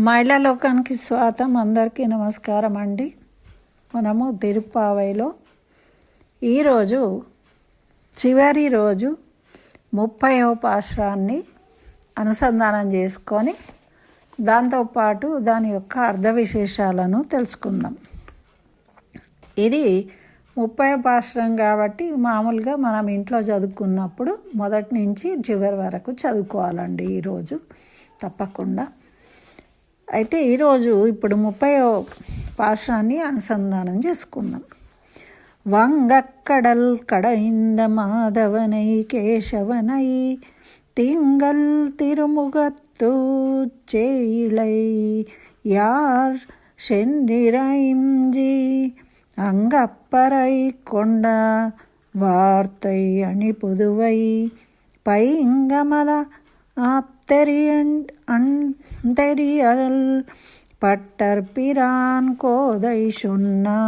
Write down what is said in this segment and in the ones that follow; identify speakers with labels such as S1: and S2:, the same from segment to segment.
S1: మహిళా లోకానికి స్వాగతం. అందరికీ నమస్కారం అండి. మనము తిరుప్పావైలో ఈరోజు చివరి రోజు 30వ పాశురాన్ని అనుసంధానం చేసుకొని దాంతోపాటు దాని యొక్క అర్థ విశేషాలను తెలుసుకుందాం. ఇది 30వ పాశురం కాబట్టి మామూలుగా మనం ఇంట్లో చదువుకున్నప్పుడు మొదటి నుంచి చివరి వరకు చదువుకోవాలండి ఈరోజు తప్పకుండా. అయితే ఈరోజు ఇప్పుడు 30వ పాశురాన్ని అనుసంధానం చేసుకుందాం. వంగక్కడల్ కడైంద మాధవనై కేశవనై తింగల్ తిరుముగత్తు చేయిళై యార్ சென்றிரைஞ்சி அங்கப்பறை கொண்ட வார்த்தை அணி புதுவை பைங்கமல அந்தெரியல் பட்டர்பிரான் கோதை சொன்னா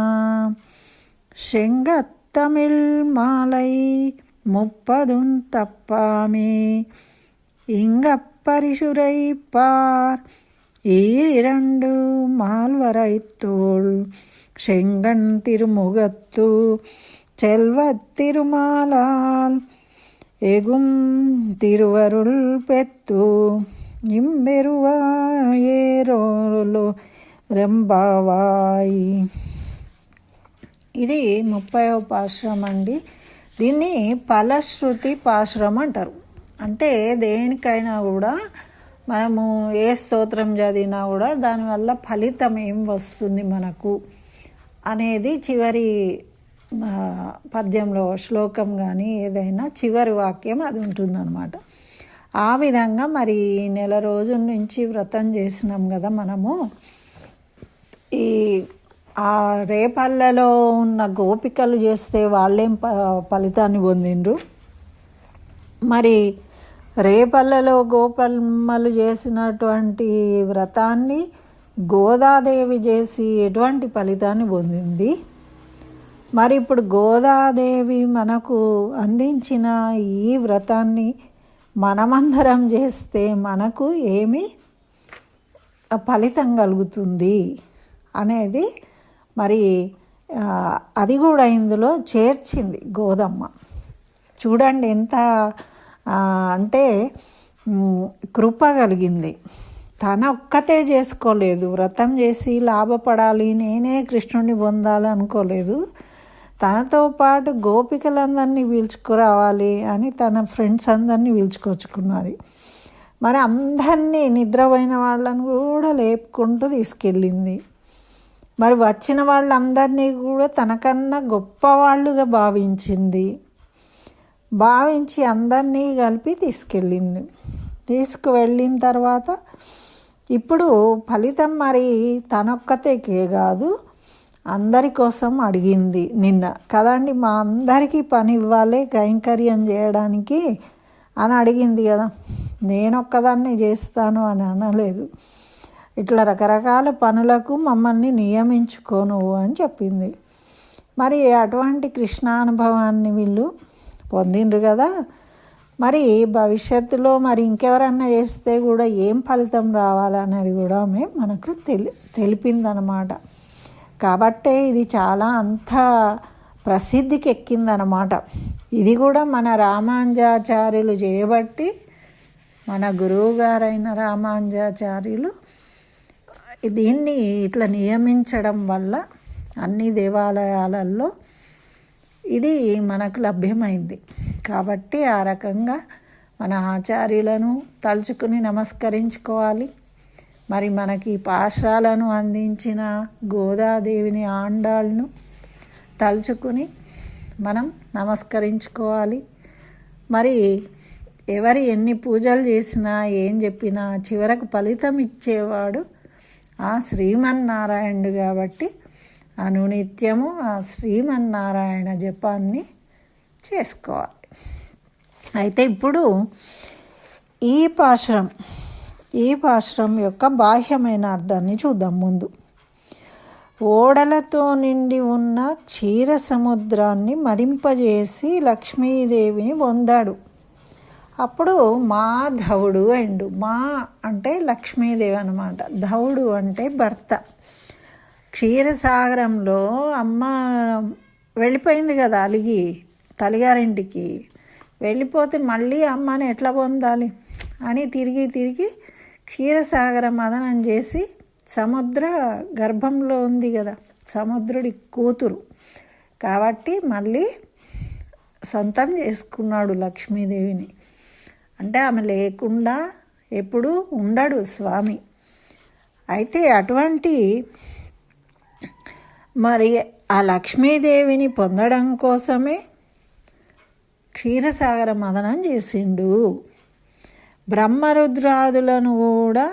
S1: செங்கத்தமிழ் மாலை 30 தப்பாமே இங்கப்பரிசுரைப்பார் ஈரிரண்டு மால்வரைத்தோள் செங்கன் திருமுகத்து செல்வத் திருமாலால் எகும் திருவருள் பெத்து ఇమ్మెరువాయేరోలు రెంబావాయి. ఇది 30వ పాశురం అండి. దీన్ని ఫలశ్రుతి పాశురం అంటారు. అంటే దేనికైనా కూడా మనము ఏ స్తోత్రం చదివినా కూడా దానివల్ల ఫలితం ఏం వస్తుంది మనకు అనేది చివరి పద్యంలో శ్లోకం కానీ ఏదైనా చివరి వాక్యం అది ఉంటుందన్నమాట. ఆ విధంగా మరి నెల రోజుల నుంచి వ్రతం చేసినాం కదా మనము. ఈ ఆ రేపల్లలో ఉన్న గోపికలు చేస్తే వాళ్ళేం ఫలితాన్ని పొందిండ్రు, మరి రేపల్లలో గోపమ్మలు చేసినటువంటి వ్రతాన్ని గోదాదేవి చేసి ఎటువంటి ఫలితాన్ని పొందింది, మరి ఇప్పుడు గోదాదేవి మనకు అందించిన ఈ వ్రతాన్ని మనమందరం చేస్తే మనకు ఏమి ఫలితం కలుగుతుంది అనేది మరి అది కూడా ఇందులో చేర్చింది గోదమ్మ. చూడండి ఎంత అంటే కృప కలిగింది. తన ఒక్కతే చేసుకోలేదు, వ్రతం చేసి లాభపడాలి నేనే కృష్ణుడిని పొందాలి అనుకోలేదు. తనతో పాటు గోపికలందరినీ పీల్చుకురావాలి అని తన ఫ్రెండ్స్ అందరినీ పీల్చుకొచ్చుకున్నది. మరి అందరినీ నిద్రపోయిన వాళ్ళని కూడా లేపుకుంటూ తీసుకెళ్ళింది. మరి వచ్చిన వాళ్ళందరినీ కూడా తనకన్నా గొప్పవాళ్ళుగా భావించి అందరినీ కలిపి తీసుకెళ్ళింది. తీసుకువెళ్ళిన తర్వాత ఇప్పుడు ఫలితం మరి తనొక్కతే కాదు అందరి కోసం అడిగింది నిన్న కదండి. మా అందరికీ పని ఇవ్వాలి కైంకర్యం చేయడానికి అని అడిగింది కదా. నేనొక్కదాన్ని చేస్తాను అని అనలేదు. ఇట్లా రకరకాల పనులకు మమ్మల్ని నియమించుకోను అని చెప్పింది. మరి అటువంటి కృష్ణానుభవాన్ని వీళ్ళు పొందిండ్రు కదా. మరి భవిష్యత్తులో మరి ఇంకెవరన్నా చేస్తే కూడా ఏం ఫలితం రావాలనేది కూడా ఆమె మనకు తెలిపిందనమాట. కాబట్టే ఇది చాలా అంత ప్రసిద్ధికి ఎక్కిందనమాట. ఇది కూడా మన రామానుజాచార్యులు చేయబట్టి, మన గురువు గారైన రామానుజాచార్యులు దీన్ని ఇట్లా నియమించడం వల్ల అన్ని దేవాలయాలలో ఇది మనకు లభ్యమైంది. కాబట్టి ఆ రకంగా మన ఆచార్యులను తలుచుకుని నమస్కరించుకోవాలి. మరి మనకి పాశురాలను అందించిన గోదాదేవిని ఆండాళ్ళను తలుచుకుని మనం నమస్కరించుకోవాలి. మరి ఎవరు ఎన్ని పూజలు చేసినా ఏం చెప్పినా చివరకు ఫలితం ఇచ్చేవాడు ఆ శ్రీమన్నారాయణుడు కాబట్టి అనునిత్యము ఆ శ్రీమన్నారాయణ జపాన్ని చేసుకోవాలి. అయితే ఇప్పుడు ఈ పాశురం యొక్క బాహ్యమైన అర్థాన్ని చూద్దాం. ముందు ఓడలతో నిండి ఉన్న క్షీర సముద్రాన్ని మదింపజేసి లక్ష్మీదేవిని పొందాడు. అప్పుడు మాధవుడు అయిండు. మా అంటే లక్ష్మీదేవి అనమాట, ధవుడు అంటే భర్త. క్షీరసాగరంలో అమ్మ వెళ్ళిపోయింది కదా అలిగి తల్లిగారింటికి. వెళ్ళిపోతే మళ్ళీ అమ్మని ఎట్లా పొందాలి అని తిరిగి తిరిగి క్షీరసాగర మదనం చేసి సముద్ర గర్భంలో ఉంది కదా సముద్రుడి కూతురు కాబట్టి మళ్ళీ సొంతం చేసుకున్నాడు లక్ష్మీదేవిని. అంటే ఆమె లేకుండా ఎప్పుడు ఉండడు స్వామి. అయితే అటువంటి మరి ఆ లక్ష్మీదేవిని పొందడం కోసమే క్షీరసాగర మదనం చేసిండు. బ్రహ్మరుద్రాదులను కూడా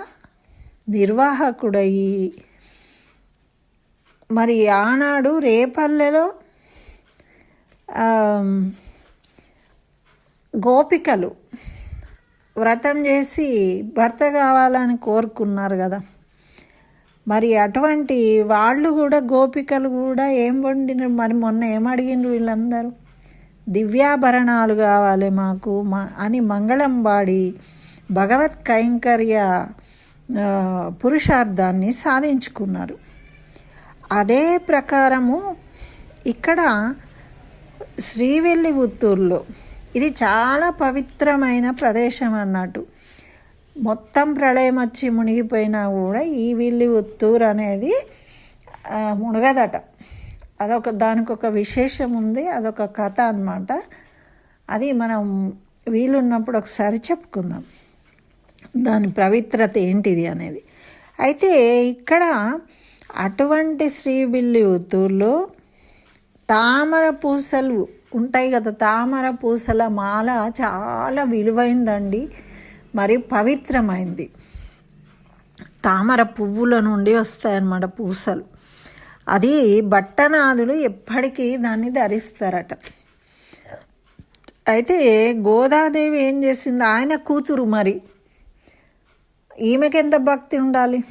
S1: నిర్వాహకుడయి మరి ఆనాడు రేపల్లెలో గోపికలు వ్రతం చేసి భర్త కావాలని కోరుకున్నారు కదా. మరి అటువంటి వాళ్ళు కూడా గోపికలు కూడా ఏం వండినారు మరి, మొన్న ఏమడిగిండ్రు వీళ్ళందరూ, దివ్యాభరణాలు కావాలి మాకు అని మంగళం పాడి భగవత్ కైంకర్య పురుషార్థాన్ని సాధించుకున్నారు. అదే ప్రకారము ఇక్కడ శ్రీవిల్లిపుత్తూరులో ఇది చాలా పవిత్రమైన ప్రదేశం అన్నట్టు. మొత్తం ప్రళయం వచ్చి మునిగిపోయినా కూడా ఈ విల్లిపుత్తూరు అనేది మునగదట. దానికి ఒక విశేషం ఉంది, అదొక కథ అన్నమాట. అది మనం వీలున్నప్పుడు ఒకసారి చెప్పుకుందాం దాని పవిత్రత ఏంటిది అనేది. అయితే ఇక్కడ అటువంటి శ్రీవిల్లిపుత్తూరులో తామర పూసలు ఉంటాయి కదా, తామర పూసల మాల చాలా విలువైందండి, మరి పవిత్రమైంది. తామర పువ్వుల నుండి వస్తాయన్నమాట పూసలు. అది భట్టనాథులు ఎప్పటికీ దాన్ని ధరిస్తారట. అయితే గోదాదేవి ఏం చేసింది, ఆయన కూతురు, మరి ఈమెకి ఎంత భక్తి ఉండాలి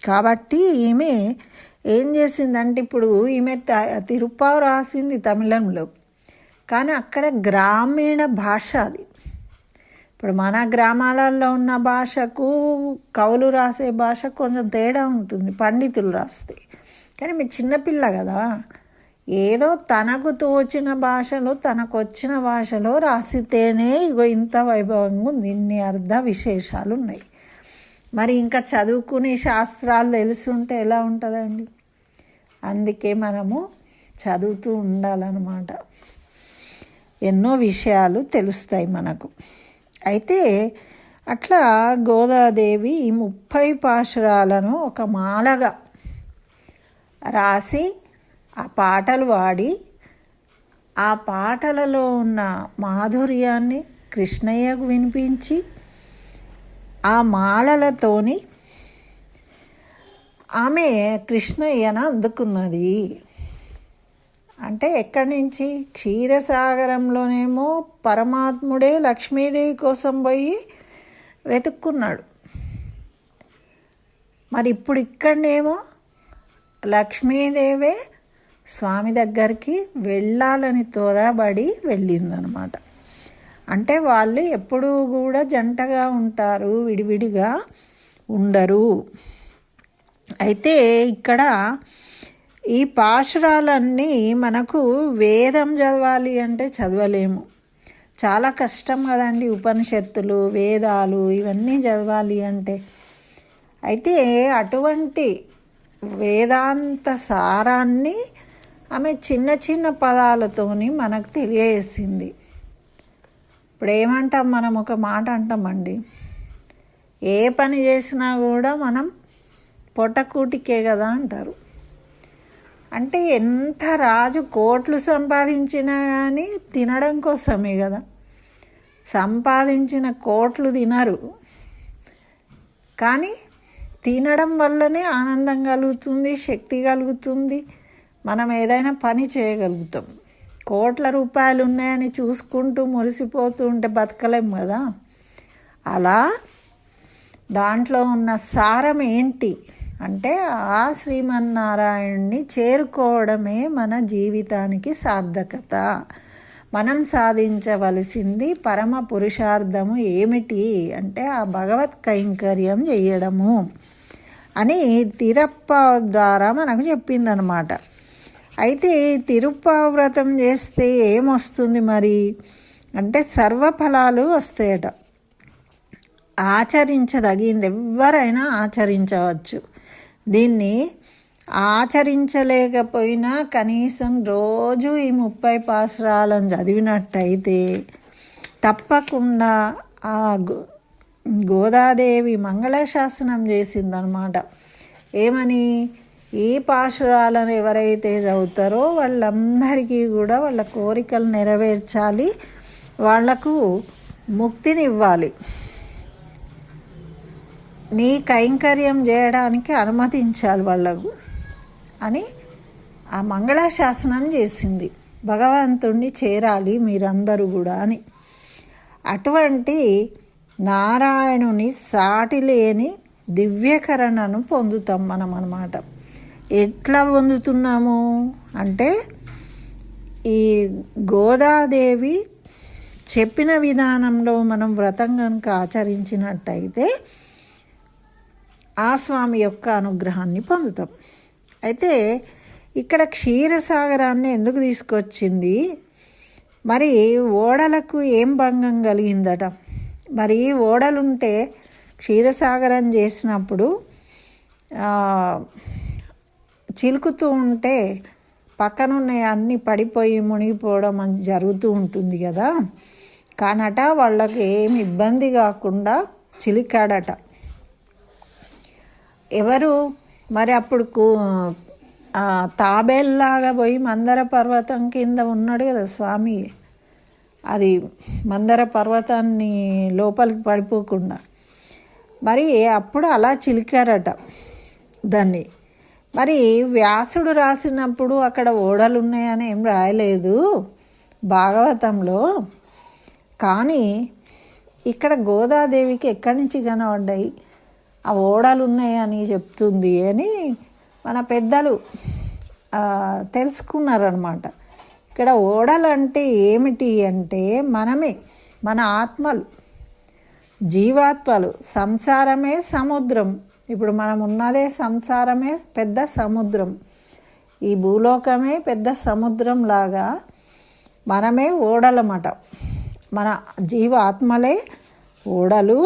S1: కాబట్టి ఈమె ఏం చేసిందంటే, ఇప్పుడు ఈమె తిరుప్పావు రాసింది తమిళంలో, కానీ అక్కడ గ్రామీణ భాష అది. ఇప్పుడు మన గ్రామాలలో ఉన్న భాషకు కవులు రాసే భాష కొంచెం తేడా ఉంటుంది, పండితులు రాస్తే. కానీ మీ చిన్నపిల్ల కదా, ఏదో తనకు తోచిన భాషలో తనకు వచ్చిన భాషలో రాసితేనే ఇగో ఇంత వైభవంగా ఉంది, ఇన్ని అర్థ విశేషాలు ఉన్నాయి. మరి ఇంకా చదువుకునే శాస్త్రాలు తెలిసి ఉంటే ఎలా ఉంటుందండి. అందుకే మనము చదువుతూ ఉండాలన్నమాట, ఎన్నో విషయాలు తెలుస్తాయి మనకు. అయితే అట్లా గోదాదేవి ఈ 30 పాశురాలను ఒక మాలగా రాసి ఆ పాటలు పాడి ఆ పాటలలో ఉన్న మాధుర్యాన్ని కృష్ణయ్యకు వినిపించి ఆ మాలలతోని ఆమె కృష్ణయ్యను అందుకున్నది. అంటే ఎక్కడి నుంచి, క్షీరసాగరంలోనేమో పరమాత్ముడే లక్ష్మీదేవి కోసం పోయి వెతుక్కున్నాడు. మరి ఇప్పుడు ఇక్కడనేమో లక్ష్మీదేవే స్వామి దగ్గరికి వెళ్ళాలని త్వరబడి వెళ్ళిందనమాట. అంటే వాళ్ళు ఎప్పుడూ కూడా జంటగా ఉంటారు, విడివిడిగా ఉండరు. అయితే ఇక్కడ ఈ పాశురాలన్నీ మనకు వేదం చదవాలి అంటే చదవలేము, చాలా కష్టం కదండి. ఉపనిషత్తులు, వేదాలు ఇవన్నీ చదవాలి అంటే. అయితే అటువంటి వేదాంత సారాన్ని ఆమె చిన్న చిన్న పదాలతోని మనకు తెలియజేసింది. ఇప్పుడు ఏమంటాం, మనం ఒక మాట అంటామండి, ఏ పని చేసినా కూడా మనం పొట్టకూటికే కదా అంటారు. అంటే ఎంత రాజు కోట్లు సంపాదించినా కానీ తినడం కోసమే కదా. సంపాదించిన కోట్లు తినరు, కానీ తినడం వల్లనే ఆనందం కలుగుతుంది, శక్తి కలుగుతుంది, మనం ఏదైనా పని చేయగలుగుతాం. కోట్ల రూపాయలు ఉన్నాయని చూసుకుంటూ మురిసిపోతూ ఉంటే బతకలేం కదా. అలా దాంట్లో ఉన్న సారం ఏంటి అంటే, ఆ శ్రీమన్నారాయణ్ణి చేరుకోవడమే మన జీవితానికి సార్థకత. మనం సాధించవలసింది పరమ పురుషార్థము ఏమిటి అంటే ఆ భగవత్ కైంకర్యం చేయడము అని తిరుప్ప ద్వారా మనకు చెప్పిందనమాట. అయితే తిరుప్ప వ్రతం చేస్తే ఏమొస్తుంది మరి అంటే సర్వఫలాలు వస్తాయట. ఆచరించదగింది ఎవరైనా ఆచరించవచ్చు. దీన్ని ఆచరించలేకపోయినా కనీసం రోజు ఈ 30 పాసురాలను చదివినట్టయితే తప్పకుండా ఆ గోదాదేవి మంగళశాసనం చేసిందనమాట. ఏమని, ఈ పాశురాలను ఎవరైతే చదువుతారో వాళ్ళందరికీ కూడా వాళ్ళ కోరికలు నెరవేర్చాలి, వాళ్లకు ముక్తిని ఇవ్వాలి, నీ కైంకర్యం చేయడానికి అనుమతించాలి వాళ్ళకు అని ఆ మంగళాశాసనం చేసింది. భగవంతుణ్ణి చేరాలి మీరందరూ కూడా అని. అటువంటి నారాయణుని సాటి లేని దివ్యకరణను పొందుతాం మనం అన్నమాట. ఎట్లా పొందుతున్నాము అంటే ఈ గోదాదేవి చెప్పిన విధానంలో మనం వ్రతం కనుక ఆచరించినట్టయితే ఆ స్వామి యొక్క అనుగ్రహాన్ని పొందుతాం. అయితే ఇక్కడ క్షీరసాగరాన్ని ఎందుకు తీసుకొచ్చింది, మరి ఓడలకు ఏం భంగం కలిగిందట. మరి ఓడలుంటే క్షీరసాగరం చేసినప్పుడు చిలుకుతూ ఉంటే పక్కనున్న అన్నీ పడిపోయి మునిగిపోవడం అని జరుగుతూ ఉంటుంది కదా. కానట వాళ్ళకి ఏమి ఇబ్బంది కాకుండా చిలికాడట. ఎవరు మరి అప్పుడు తాబేల్లాగా పోయి మందర పర్వతం కింద ఉన్నాడు కదా స్వామి, అది మందర పర్వతాన్ని లోపలికి పడిపోకుండా, మరి అప్పుడు అలా చిలికారట దాన్ని. మరి వ్యాసుడు రాసినప్పుడు అక్కడ ఓడలు ఉన్నాయని ఏం రాయలేదు భాగవతంలో, కానీ ఇక్కడ గోదాదేవికి ఎక్కడి నుంచి కనబడ్డాయి ఆ ఓడలు ఉన్నాయని చెప్తుంది అని మన పెద్దలు తెలుసుకున్నారనమాట. ఇక్కడ ఓడలు అంటే ఏమిటి అంటే మనమే, మన ఆత్మలు, జీవాత్మలు. సంసారమే సముద్రం. ఇప్పుడు మనం ఉన్నదే సంసారమే పెద్ద సముద్రం. ఈ భూలోకమే పెద్ద సముద్రం లాగా మనమే ఓడలమాట. మన జీవ ఆత్మలే ఓడలు.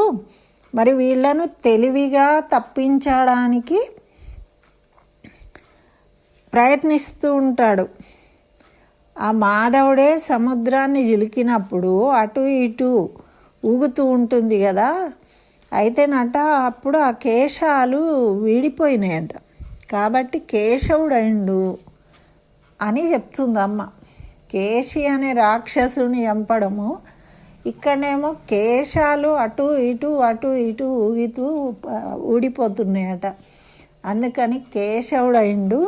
S1: మరి వీళ్ళను తెలివిగా తప్పించడానికి ప్రయత్నిస్తూ ఉంటాడు. ఆ మాధవుడే సముద్రాన్ని జిలికినప్పుడు అటు ఇటు ఊగుతూ ఉంటుంది కదా. అయితేనట అప్పుడు ఆ కేశాలు వీడిపోయినాయంట. కాబట్టి కేశవుడైండు అని చెప్తుంది అమ్మ. కేశి అనే రాక్షసుని చంపడము, ఇక్కడనేమో కేశాలు అటు ఇటు ఊగుతూ ఊడిపోతున్నాయట. అందుకని కేశవుడైండు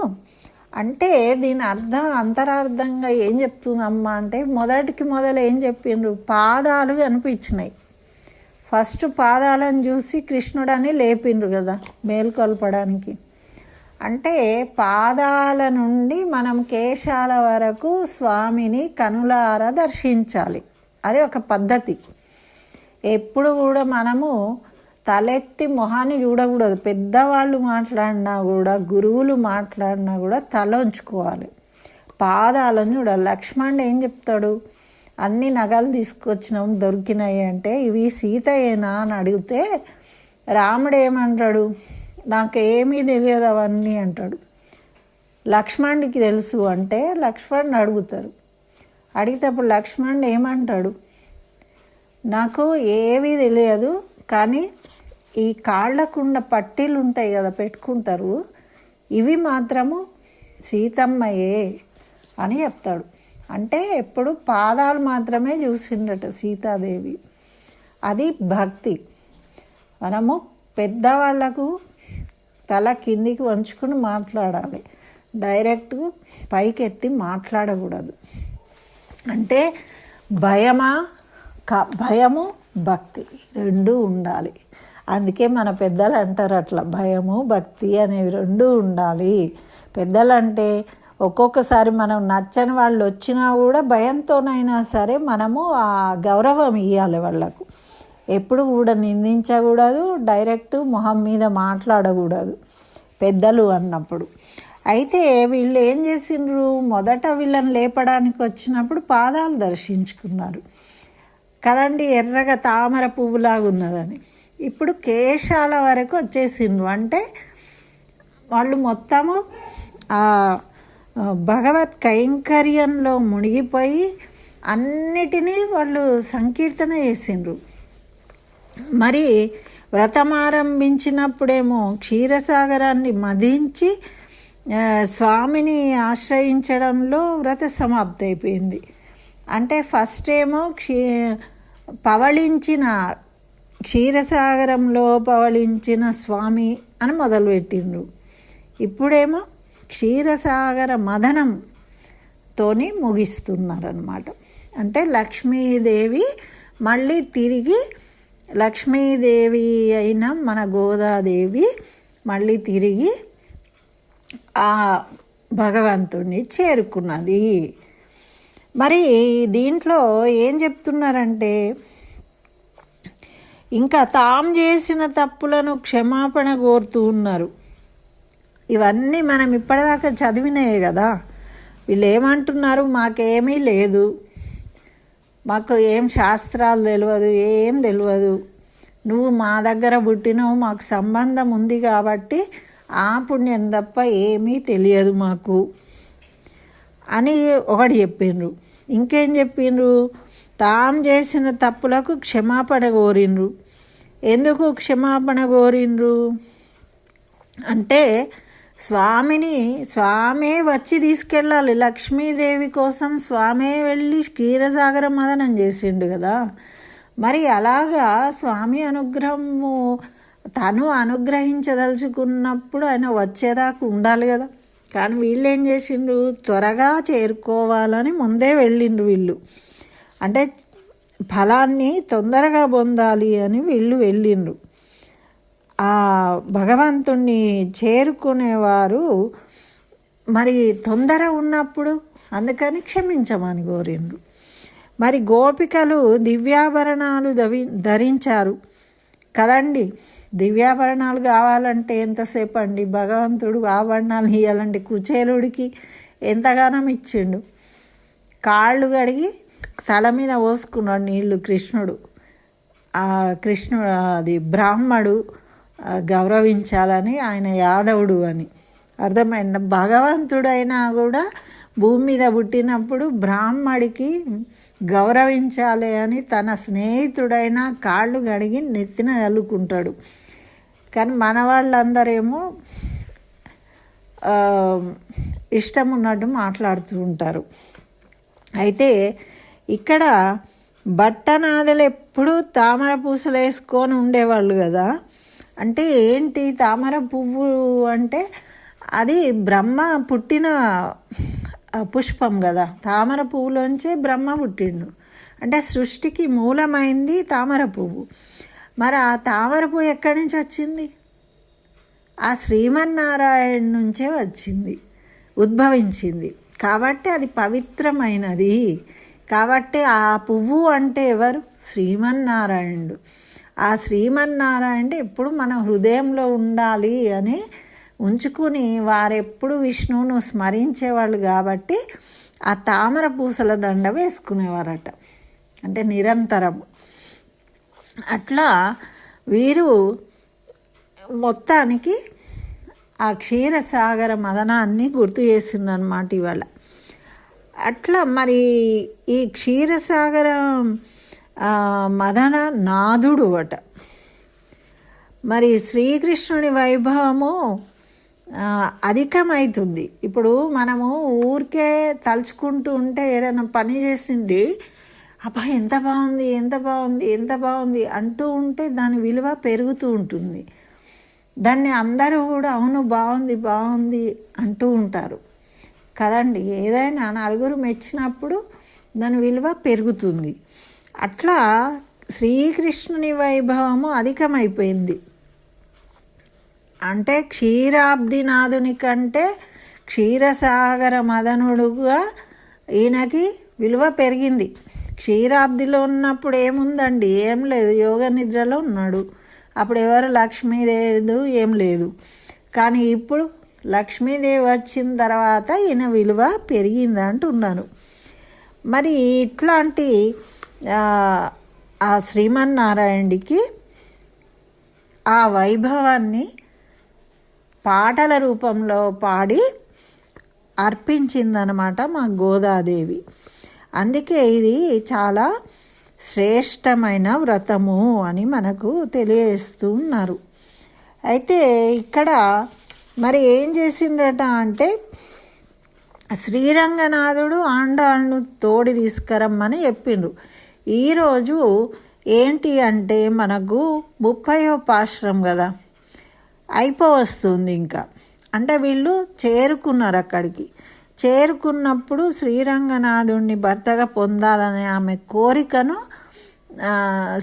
S1: అంటే దీని అర్థం అంతరార్థంగా ఏం చెప్తుందమ్మా అంటే, మొదలు ఏం చెప్పిండ్రు, పాదాలు కనిపించినాయి. ఫస్ట్ పాదాలను చూసి కృష్ణుడని లేపిండ్రు కదా మేల్కొల్పడానికి. అంటే పాదాల నుండి మనం కేశాల వరకు స్వామిని కనులార దర్శించాలి. అది ఒక పద్ధతి. ఎప్పుడు కూడా మనము తలెత్తి మొహాన్ని చూడకూడదు. పెద్దవాళ్ళు మాట్లాడినా కూడా, గురువులు మాట్లాడినా కూడా తల ఉంచుకోవాలి, పాదాలను చూడాలి. లక్ష్మణుడు ఏం చెప్తాడు, అన్ని నగలు తీసుకొచ్చినాం దొరికినాయి అంటే ఇవి సీతయేనా అని అడిగితే రాముడు ఏమంటాడు, నాకేమీ తెలియదు అవన్నీ అంటాడు. లక్ష్మణుడికి తెలుసు అంటే లక్ష్మణుని అడుగుతారు. అడిగితే అప్పుడు లక్ష్మణుడు ఏమంటాడు, నాకు ఏమీ తెలియదు, కానీ ఈ కాళ్ళకున్న పట్టీలు ఉంటాయి కదా పెట్టుకుంటారు, ఇవి మాత్రము సీతమ్మయే అని చెప్తాడు. అంటే ఎప్పుడు పాదాలు మాత్రమే చూసిండట సీతాదేవి. అది భక్తి. మనము పెద్దవాళ్లకు తల కిందికి వంచుకుని మాట్లాడాలి, డైరెక్ట్ పైకి ఎత్తి మాట్లాడకూడదు. అంటే భయము భక్తి రెండూ ఉండాలి. అందుకే మన పెద్దలు అంటారు అట్లా, భయము భక్తి అనేవి రెండూ ఉండాలి. పెద్దలు అంటే ఒక్కొక్కసారి మనం నచ్చని వాళ్ళు వచ్చినా కూడా భయంతోనైనా సరే మనము ఆ గౌరవం ఇవ్వాలి వాళ్ళకు. ఎప్పుడు కూడా నిందించకూడదు, డైరెక్ట్ మొహం మీద మాట్లాడకూడదు పెద్దలు అన్నప్పుడు. అయితే వీళ్ళు ఏం చేసిండ్రు, మొదట వీళ్ళని లేపడానికి వచ్చినప్పుడు పాదాలు దర్శించుకున్నారు కదండి, ఎర్రగా తామర పువ్వులాగా ఉన్నదని. ఇప్పుడు కేశాల వరకు వచ్చేసిండ్రు. అంటే వాళ్ళు మొత్తము ఆ భగవత్ కైంకర్యంలో మునిగిపోయి అన్నిటినీ వాళ్ళు సంకీర్తన చేసిండ్రు. మరి వ్రతం ఆరంభించినప్పుడేమో క్షీరసాగరాన్ని మదించి స్వామిని ఆశ్రయించడంలో వ్రత సమాప్తి అయిపోయింది. అంటే ఫస్ట్ ఏమో పవళించిన క్షీరసాగరంలో పవళించిన స్వామి అని మొదలుపెట్టిండ్రు. ఇప్పుడేమో క్షీరసాగర మదనంతోని ముగిస్తున్నారన్నమాట. అంటే లక్ష్మీదేవి మళ్ళీ తిరిగి లక్ష్మీదేవి అయిన మన గోదాదేవి మళ్ళీ తిరిగి ఆ భగవంతుడిని చేరుకున్నది. మరి దీంట్లో ఏం చెప్తున్నారంటే, ఇంకా తాము చేసిన తప్పులను క్షమాపణ కోరుతూ ఉన్నారు. ఇవన్నీ మనం ఇప్పటిదాకా చదివినాయే కదా. వీళ్ళు ఏమంటున్నారు, మాకేమీ లేదు, మాకు ఏం శాస్త్రాలు తెలియదు, ఏం తెలియదు, నువ్వు మా దగ్గర పుట్టినావు, మాకు సంబంధం ఉంది కాబట్టి ఆ పుణ్యం తప్ప ఏమీ తెలియదు మాకు అని ఒకటి చెప్పిండ్రు. ఇంకేం చెప్పిండ్రు, తాము చేసిన తప్పులకు క్షమాపణ కోరిండ్రు. ఎందుకు క్షమాపణ కోరిండ్రు అంటే, స్వామే వచ్చి తీసుకెళ్ళాలి. లక్ష్మీదేవి కోసం స్వామే వెళ్ళి క్షీరసాగర మదనం చేసిండు కదా. మరి అలాగా స్వామి అనుగ్రహము తను అనుగ్రహించదలుచుకున్నప్పుడు ఆయన వచ్చేదాకా ఉండాలి కదా. కానీ వీళ్ళు ఏం చేసిండ్రు, త్వరగా చేరుకోవాలని ముందే వెళ్ళిండ్రు వీళ్ళు. అంటే ఫలాన్ని తొందరగా పొందాలి అని వీళ్ళు వెళ్ళిండ్రు. ఆ భగవంతుణ్ణి చేరుకునేవారు మరి తొందర ఉన్నప్పుడు అందుకని క్షమించమని కోరిండ్రు. మరి గోపికలు దివ్యాభరణాలు ధరించారు కదండి. దివ్యాభరణాలు కావాలంటే ఎంతసేపు అండి, భగవంతుడు ఆభరణాలు ఇవ్వాలంటే కుచేలుడికి ఎంతగానం ఇచ్చిండు. కాళ్ళు కడిగి తల మీద పోసుకున్నాడు నీళ్ళు కృష్ణుడు. అది బ్రాహ్మడు గౌరవించాలని, ఆయన యాదవుడు అని అర్థమైంది. భగవంతుడైనా కూడా భూమి మీద పుట్టినప్పుడు బ్రాహ్మడికి గౌరవించాలి అని తన స్నేహితుడైన కాళ్ళు కడిగి నెత్తిన చల్లుకుంటాడు. కానీ మన వాళ్ళందరేమో ఇష్టం ఉన్నట్టు మాట్లాడుతూ ఉంటారు. అయితే ఇక్కడ బట్టనాదలు ఎప్పుడూ తామర పూసలు వేసుకొని ఉండేవాళ్ళు కదా. అంటే ఏంటి తామర పువ్వు అంటే, అది బ్రహ్మ పుట్టిన పుష్పం కదా. తామర పువ్వులోంచే బ్రహ్మ పుట్టిండు. అంటే సృష్టికి మూలమైంది తామర పువ్వు. మరి ఆ తామర పువ్వు ఎక్కడి నుంచి వచ్చింది? ఆ శ్రీమన్నారాయణ నుంచే వచ్చింది, ఉద్భవించింది. కాబట్టి అది పవిత్రమైనది. కాబట్టి ఆ పువ్వు అంటే ఎవరు? శ్రీమన్నారాయణుడు. ఆ శ్రీమన్నారాయణుడు ఎప్పుడు మన హృదయంలో ఉండాలి అని ఉంచుకుని వారెప్పుడు విష్ణువును స్మరించేవాళ్ళు కాబట్టి ఆ తామర పూసల దండ వేసుకునేవారట. అంటే నిరంతరం. అట్లా వీరు మొత్తానికి ఆ క్షీరసాగర మదనాన్ని గుర్తు చేసిందనమాట ఇవాళ. అట్లా మరి ఈ క్షీరసాగర మదన నాథుడు అట. మరి శ్రీకృష్ణుని వైభవము అధికమవుతుంది. ఇప్పుడు మనము ఊరికే తలుచుకుంటూ ఉంటే ఏదైనా పని చేసింది, అబ్బా ఎంత బాగుంది, ఎంత బాగుంది, ఎంత బాగుంది అంటూ ఉంటే దాని విలువ పెరుగుతూ ఉంటుంది. దాన్ని అందరూ కూడా అవును బాగుంది బాగుంది అంటూ ఉంటారు కదండి. ఏదైనా నలుగురు మెచ్చినప్పుడు దాని విలువ పెరుగుతుంది. అట్లా శ్రీకృష్ణుని వైభవము అధికమైపోయింది. అంటే క్షీరాబ్దినాథుని కంటే క్షీరసాగర మదనుడుగా ఈయనకి విలువ పెరిగింది. క్షీరాబ్దిలో ఉన్నప్పుడు ఏముందండి, ఏం లేదు, యోగ నిద్రలో ఉన్నాడు. అప్పుడు ఎవరు లక్ష్మీదేవి ఏం లేదు. కానీ ఇప్పుడు లక్ష్మీదేవి వచ్చిన తర్వాత ఈయన విలువ పెరిగింది అంటున్నాను. మరి ఇట్లాంటి ఆ శ్రీమన్నారాయణుడికి ఆ వైభవాన్ని పాటల రూపంలో పాడి అర్పించిందనమాట మా గోదాదేవి. అందుకే ఇది చాలా శ్రేష్టమైన వ్రతము అని మనకు తెలియజేస్తూ ఉన్నారు. అయితే ఇక్కడ మరి ఏం చేసిండట అంటే, శ్రీరంగనాథుడు ఆండాళ్ళను తోడి తీసుకురమ్మని చెప్పిండ్రు. ఈరోజు ఏంటి అంటే మనకు 30వ పాశ్రం కదా, అయిపోవస్తుంది ఇంకా. అంటే వీళ్ళు చేరుకున్నారు. అక్కడికి చేరుకున్నప్పుడు శ్రీరంగనాథుడిని భర్తగా పొందాలనే ఆమె కోరికను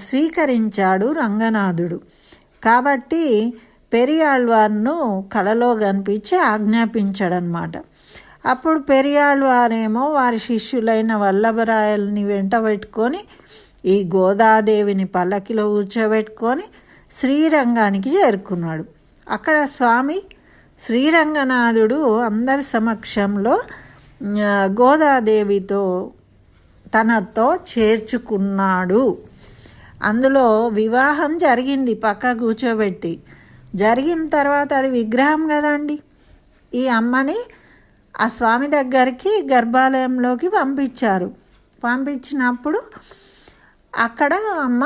S1: స్వీకరించాడు రంగనాథుడు. కాబట్టి పెరియాళ్వార్ను కలలో కనిపించి ఆజ్ఞాపించాడనమాట. అప్పుడు పెరియాళ్వారేమో వారి శిష్యులైన వల్లభరాయల్ని వెంట పెట్టుకొని ఈ గోదాదేవిని పల్లకిలో కూర్చోబెట్టుకొని శ్రీరంగానికి చేరుకున్నాడు. అక్కడ స్వామి శ్రీరంగనాథుడు అందరి సమక్షంలో గోదాదేవితో తనతో చేర్చుకున్నాడు. అందులో వివాహం జరిగింది, పక్క కూర్చోబెట్టి. జరిగిన తర్వాత అది విగ్రహం కదండి, ఈ అమ్మని ఆ స్వామి దగ్గరికి గర్భాలయంలోకి పంపించారు. పంపించినప్పుడు అక్కడ అమ్మ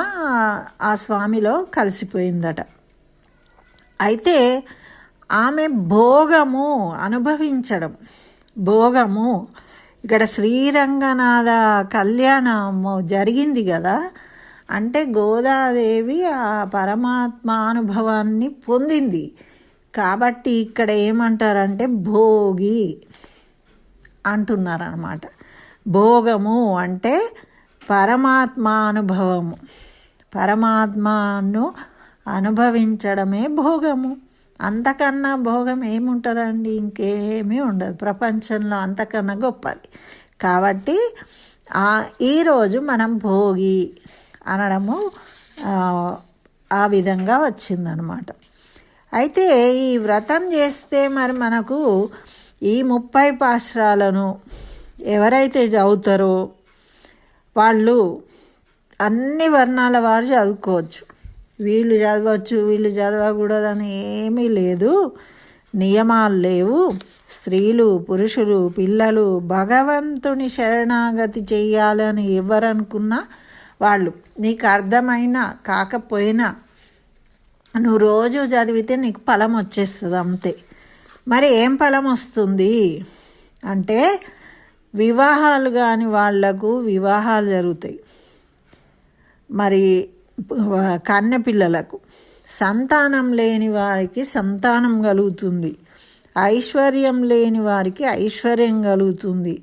S1: ఆ స్వామిలో కలిసిపోయిందట. అయితే ఆమె భోగము అనుభవించడం, భోగము ఇక్కడ శ్రీరంగనాథ కళ్యాణము జరిగింది కదా, అంటే గోదాదేవి ఆ పరమాత్మానుభవాన్ని పొందింది. కాబట్టి ఇక్కడ ఏమంటారంటే భోగి అంటున్నారన్నమాట. భోగము అంటే పరమాత్మానుభవము, పరమాత్మను అనుభవించడమే భోగము. అంతకన్నా భోగం ఏముంటుందండి, ఇంకేమీ ఉండదు ప్రపంచంలో, అంతకన్నా గొప్పది. కాబట్టి ఈరోజు మనం భోగి అనడము ఆ విధంగా వచ్చిందనమాట. అయితే ఈ వ్రతం చేస్తే మరి మనకు ఈ 30 పాశ్రాలను ఎవరైతే చదువుతారో వాళ్ళు అన్ని వర్ణాల వారు చదువుకోవచ్చు. వీళ్ళు చదవచ్చు, వీళ్ళు చదవకూడదని ఏమీ లేదు, నియమాలు లేవు. స్త్రీలు, పురుషులు, పిల్లలు భగవంతుని శరణాగతి చెయ్యాలని ఎవరనుకున్నా వాళ్ళు, నీకు అర్థమైనా కాకపోయినా నువ్వు రోజు చదివితే నీకు ఫలం వచ్చేస్తుంది అంతే. మరి ఏం ఫలం వస్తుంది అంటే, వివాహాలు కాని వాళ్లకు వివాహాలు జరుగుతాయి. మరి కన్నె పిల్లలకు, సంతానం లేని వారికి సంతానం కలుగుతుంది, ఐశ్వర్యం లేని వారికి ఐశ్వర్యం కలుగుతుంది,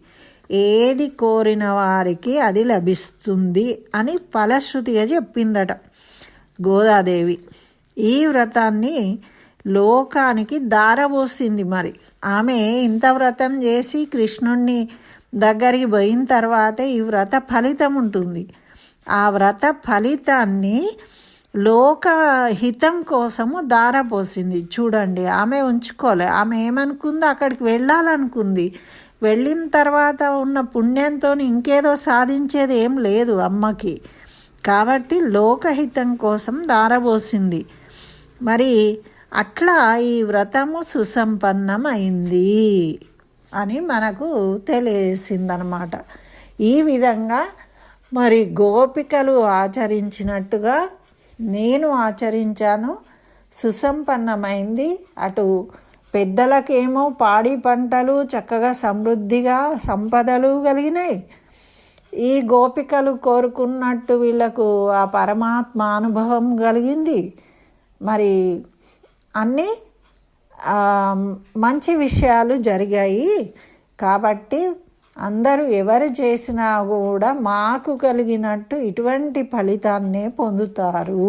S1: ఏది కోరిన వారికి అది లభిస్తుంది అని ఫలశ్రుతిగా చెప్పిందట గోదాదేవి. ఈ వ్రతాన్ని లోకానికి దారపోసింది. మరి ఆమె ఇంత వ్రతం చేసి కృష్ణుణ్ణి దగ్గరికి పోయిన తర్వాతే ఈ వ్రత ఫలితం ఉంటుంది. ఆ వ్రత ఫలితాన్ని లోకహితం కోసము దారపోసింది. చూడండి, ఆమె ఉంచుకోలే. ఆమె ఏమనుకుందో, అక్కడికి వెళ్ళాలనుకుంది. వెళ్ళిన తర్వాత ఉన్న పుణ్యంతో ఇంకేదో సాధించేది ఏం లేదు అమ్మకి. కాబట్టి లోకహితం కోసం దారపోసింది. మరి అట్లా ఈ వ్రతము సుసంపన్నమైంది అని మనకు తెలిసిందనమాట. ఈ విధంగా మరి గోపికలు ఆచరించినట్టుగా నేను ఆచరించాను, సుసంపన్నమైంది. అటు పెద్దలకేమో పాడి పంటలు చక్కగా సమృద్ధిగా సంపదలు కలిగినాయి. ఈ గోపికలు కోరుకున్నట్టు వీళ్ళకు ఆ పరమాత్మ అనుభవం కలిగింది. మరి అన్నీ మంచి విషయాలు జరిగాయి. కాబట్టి అందరూ ఎవరు చేసినా కూడా మాకు కలిగినట్టు ఇటువంటి ఫలితాన్నే పొందుతారు.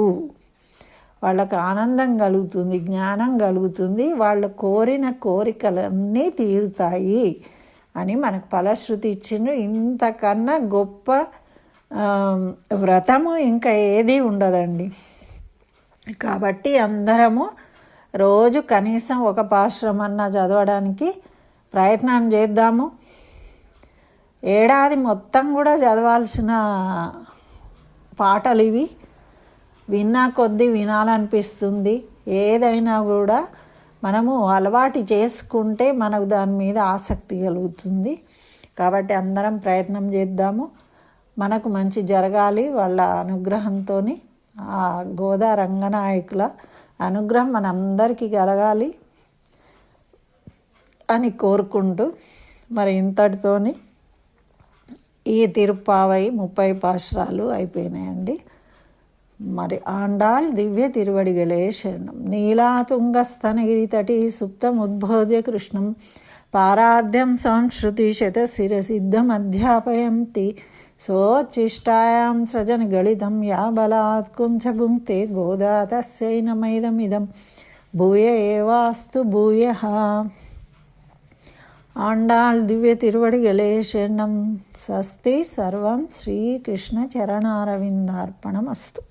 S1: వాళ్ళకు ఆనందం కలుగుతుంది, జ్ఞానం కలుగుతుంది, వాళ్ళు కోరిన కోరికలన్నీ తీరుతాయి అని మనకు ఫలశ్రుతి ఇచ్చిండ్రు. ఇంతకన్నా గొప్ప వ్రతము ఇంకా ఏది ఉండదండి. కాబట్టి అందరము రోజు కనీసం ఒక పాశ్రమన్నా చదవడానికి ప్రయత్నం చేద్దాము. ఏడాది మొత్తం కూడా చదవాల్సిన పాటలు ఇవి. విన్నా కొద్దీ వినాలనిపిస్తుంది. ఏదైనా కూడా మనము అలవాటు చేసుకుంటే మనకు దాని మీద ఆసక్తి కలుగుతుంది. కాబట్టి అందరం ప్రయత్నం చేద్దాము. మనకు మంచి జరగాలి వాళ్ళ అనుగ్రహంతో. ఆ గోదా రంగనాయకుల అనుగ్రహం మనందరికీ కలగాలి అని కోరుకుంటూ మరి ఇంతటితోని ఈ తిరుప్పావై 30 పాశురాలు అయిపోయినాయండి. మరి ఆండాళ్ దివ్య తిరువడిగలే శరణం. నీలాతుంగస్తనగిరితటి సుప్తముద్బోధ్య కృష్ణం పారార్ధ్యం సంశ్రుతి శతశిరసిద్ధం అధ్యాపయంతి సోచ్చిష్టాయాం సృజన గళితం యా బలాత్ కుంచభుంక్తే గోదా తస్యై నమైదమిదం భూయ ఏవాస్తు భూయః. ఆండాళ్ దివ్య తిరువడిగలే శరణం. స్వస్తి. సర్వం శ్రీకృష్ణ చరణారవిందార్పణమస్తు.